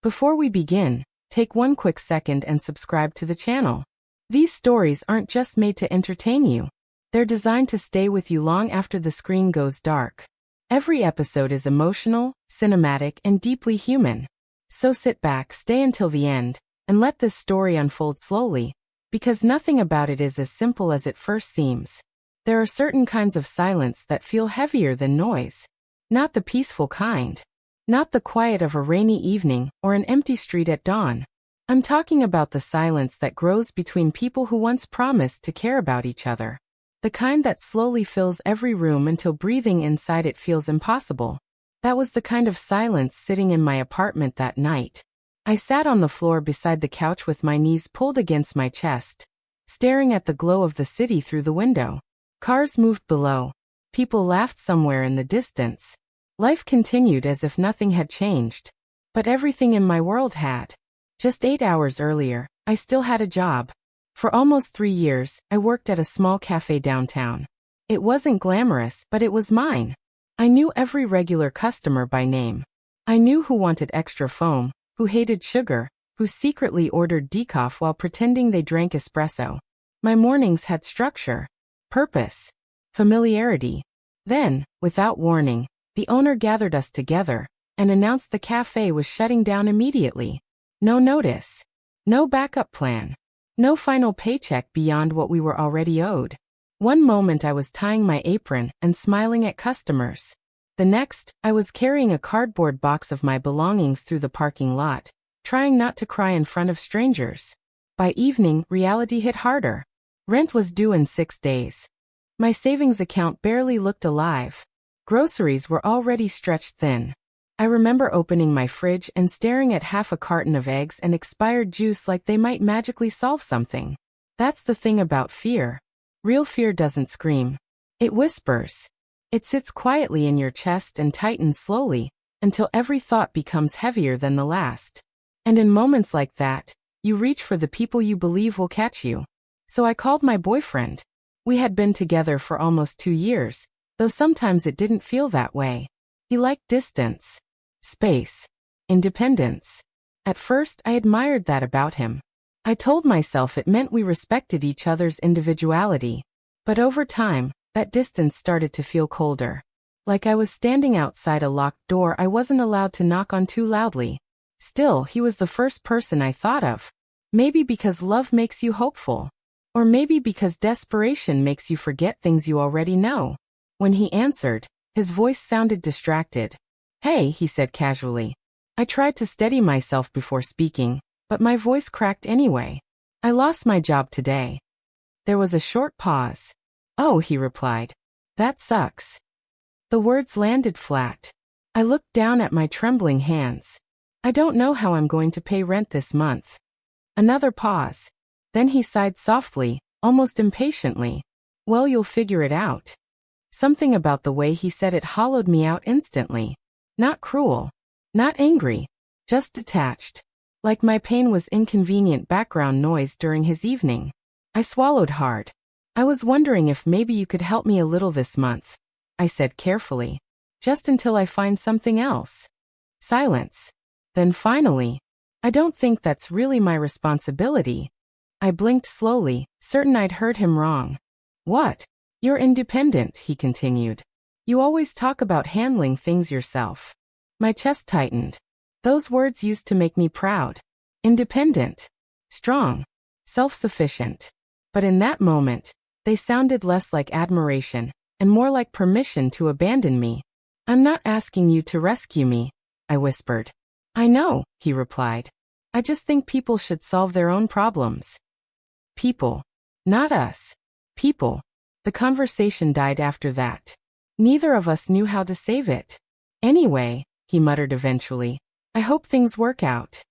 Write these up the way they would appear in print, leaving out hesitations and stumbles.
Before we begin, take one quick second and subscribe to the channel. These stories aren't just made to entertain you. They're designed to stay with you long after the screen goes dark. Every episode is emotional, cinematic, and deeply human. So sit back, stay until the end, and let this story unfold slowly, because nothing about it is as simple as it first seems. There are certain kinds of silence that feel heavier than noise. Not the peaceful kind. Not the quiet of a rainy evening or an empty street at dawn. I'm talking about the silence that grows between people who once promised to care about each other. The kind that slowly fills every room until breathing inside it feels impossible. That was the kind of silence sitting in my apartment that night. I sat on the floor beside the couch with my knees pulled against my chest, staring at the glow of the city through the window. Cars moved below. People laughed somewhere in the distance. Life continued as if nothing had changed. But everything in my world had. Just 8 hours earlier, I still had a job. For almost 3 years, I worked at a small cafe downtown. It wasn't glamorous, but it was mine. I knew every regular customer by name. I knew who wanted extra foam, who hated sugar, who secretly ordered decaf while pretending they drank espresso. My mornings had structure, purpose, familiarity. Then, without warning, the owner gathered us together and announced the cafe was shutting down immediately. No notice. No backup plan. No final paycheck beyond what we were already owed. One moment I was tying my apron and smiling at customers. The next, I was carrying a cardboard box of my belongings through the parking lot, trying not to cry in front of strangers. By evening, reality hit harder. Rent was due in 6 days. My savings account barely looked alive. Groceries were already stretched thin. I remember opening my fridge and staring at half a carton of eggs and expired juice like they might magically solve something. That's the thing about fear. Real fear doesn't scream. It whispers. It sits quietly in your chest and tightens slowly, until every thought becomes heavier than the last. And in moments like that, you reach for the people you believe will catch you. So I called my boyfriend. We had been together for almost 2 years, though sometimes it didn't feel that way. He liked distance, space, independence. At first, I admired that about him. I told myself it meant we respected each other's individuality. But over time, that distance started to feel colder. Like I was standing outside a locked door I wasn't allowed to knock on too loudly. Still, he was the first person I thought of. Maybe because love makes you hopeful. Or maybe because desperation makes you forget things you already know. When he answered, his voice sounded distracted. "Hey," he said casually. I tried to steady myself before speaking, but my voice cracked anyway. "I lost my job today." There was a short pause. "Oh," he replied. "That sucks." The words landed flat. I looked down at my trembling hands. "I don't know how I'm going to pay rent this month." Another pause. Then he sighed softly, almost impatiently. "Well, you'll figure it out." Something about the way he said it hollowed me out instantly. Not cruel. Not angry. Just detached. Like my pain was inconvenient background noise during his evening. I swallowed hard. "I was wondering if maybe you could help me a little this month," I said carefully. "Just until I find something else." Silence. Then finally, "I don't think that's really my responsibility." I blinked slowly, certain I'd heard him wrong. "What?" "You're independent," he continued. "You always talk about handling things yourself." My chest tightened. Those words used to make me proud. Independent. Strong. Self-sufficient. But in that moment, they sounded less like admiration, and more like permission to abandon me. "I'm not asking you to rescue me," I whispered. "I know," he replied. "I just think people should solve their own problems." People. Not us. People. The conversation died after that. Neither of us knew how to save it. "Anyway," he muttered eventually, "I hope things work out."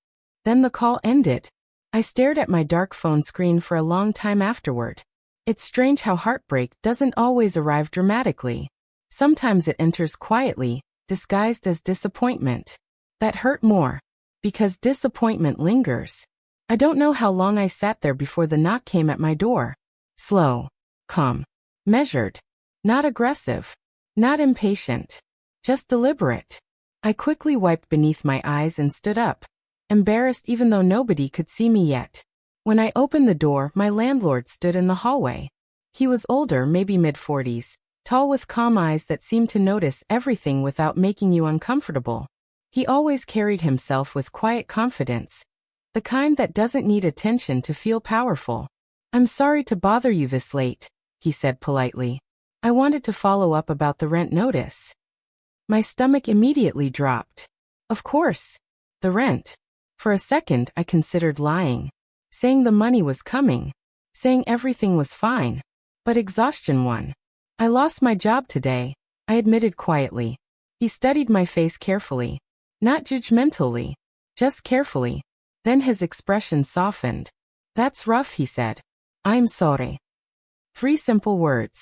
Then the call ended. I stared at my dark phone screen for a long time afterward. It's strange how heartbreak doesn't always arrive dramatically. Sometimes it enters quietly, disguised as disappointment. That hurt more. Because disappointment lingers. I don't know how long I sat there before the knock came at my door. Slow. Calm. Measured. Not aggressive. Not impatient. Just deliberate. I quickly wiped beneath my eyes and stood up. embarrassed even though nobody could see me yet. When I opened the door, my landlord stood in the hallway. He was older, maybe mid-40s, tall with calm eyes that seemed to notice everything without making you uncomfortable. He always carried himself with quiet confidence, the kind that doesn't need attention to feel powerful. "I'm sorry to bother you this late," he said politely. "I wanted to follow up about the rent notice." My stomach immediately dropped. Of course. The rent. For a second, I considered lying, saying the money was coming, saying everything was fine. But exhaustion won. "I lost my job today," I admitted quietly. He studied my face carefully. Not judgmentally, just carefully. Then his expression softened. "That's rough," he said. "I'm sorry." 3 simple words.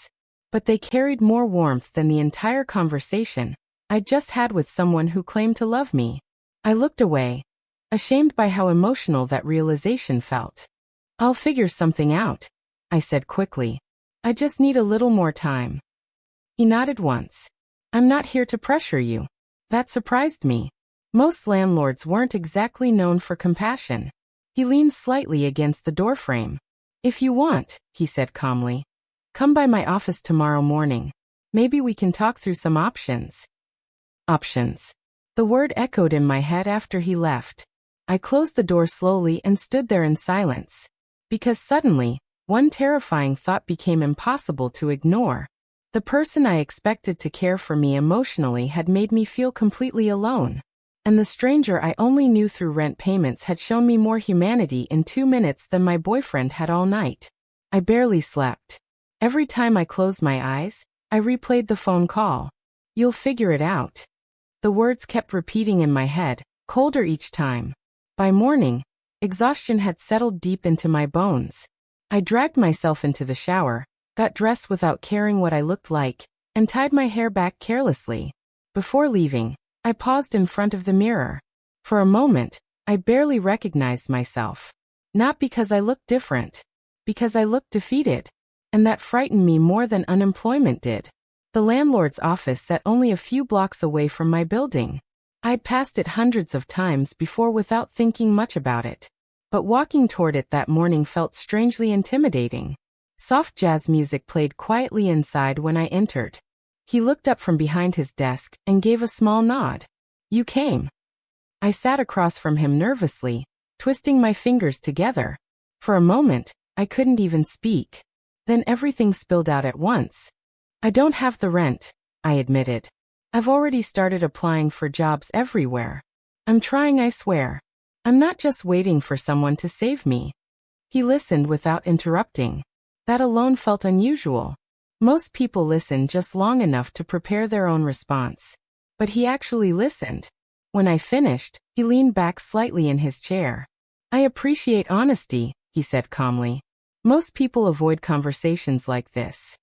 But they carried more warmth than the entire conversation I'd just had with someone who claimed to love me. I looked away, ashamed by how emotional that realization felt. "I'll figure something out," I said quickly. "I just need a little more time." He nodded once. "I'm not here to pressure you." That surprised me. Most landlords weren't exactly known for compassion. He leaned slightly against the doorframe. "If you want," he said calmly, "come by my office tomorrow morning. Maybe we can talk through some options." Options. The word echoed in my head after he left. I closed the door slowly and stood there in silence. Because suddenly, one terrifying thought became impossible to ignore. The person I expected to care for me emotionally had made me feel completely alone. And the stranger I only knew through rent payments had shown me more humanity in 2 minutes than my boyfriend had all night. I barely slept. Every time I closed my eyes, I replayed the phone call. "You'll figure it out." The words kept repeating in my head, colder each time. By morning, exhaustion had settled deep into my bones. I dragged myself into the shower, got dressed without caring what I looked like, and tied my hair back carelessly. Before leaving, I paused in front of the mirror. For a moment, I barely recognized myself. Not because I looked different, because I looked defeated. And that frightened me more than unemployment did. The landlord's office sat only a few blocks away from my building. I'd passed it hundreds of times before without thinking much about it. But walking toward it that morning felt strangely intimidating. Soft jazz music played quietly inside when I entered. He looked up from behind his desk and gave a small nod. "You came." I sat across from him nervously, twisting my fingers together. For a moment, I couldn't even speak. Then everything spilled out at once. "I don't have the rent," I admitted. "I've already started applying for jobs everywhere. I'm trying, I swear. I'm not just waiting for someone to save me." He listened without interrupting. That alone felt unusual. Most people listen just long enough to prepare their own response. But he actually listened. When I finished, he leaned back slightly in his chair. "I appreciate honesty," he said calmly. "Most people avoid conversations like this."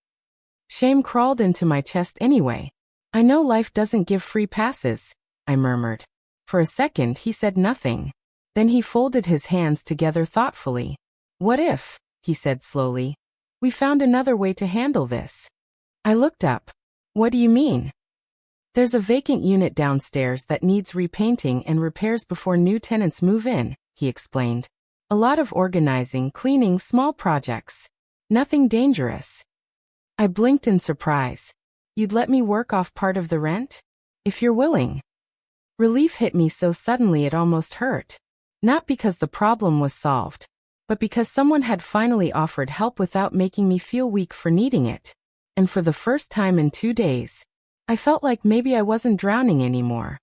Shame crawled into my chest anyway. "I know life doesn't give free passes," I murmured. For a second he said nothing. Then he folded his hands together thoughtfully. "What if," he said slowly, "we found another way to handle this?" I looked up. "What do you mean?" "There's a vacant unit downstairs that needs repainting and repairs before new tenants move in," he explained. "A lot of organizing, cleaning, small projects. Nothing dangerous." I blinked in surprise. "You'd let me work off part of the rent? If you're willing." Relief hit me so suddenly it almost hurt. Not because the problem was solved, but because someone had finally offered help without making me feel weak for needing it. And for the first time in 2 days, I felt like maybe I wasn't drowning anymore.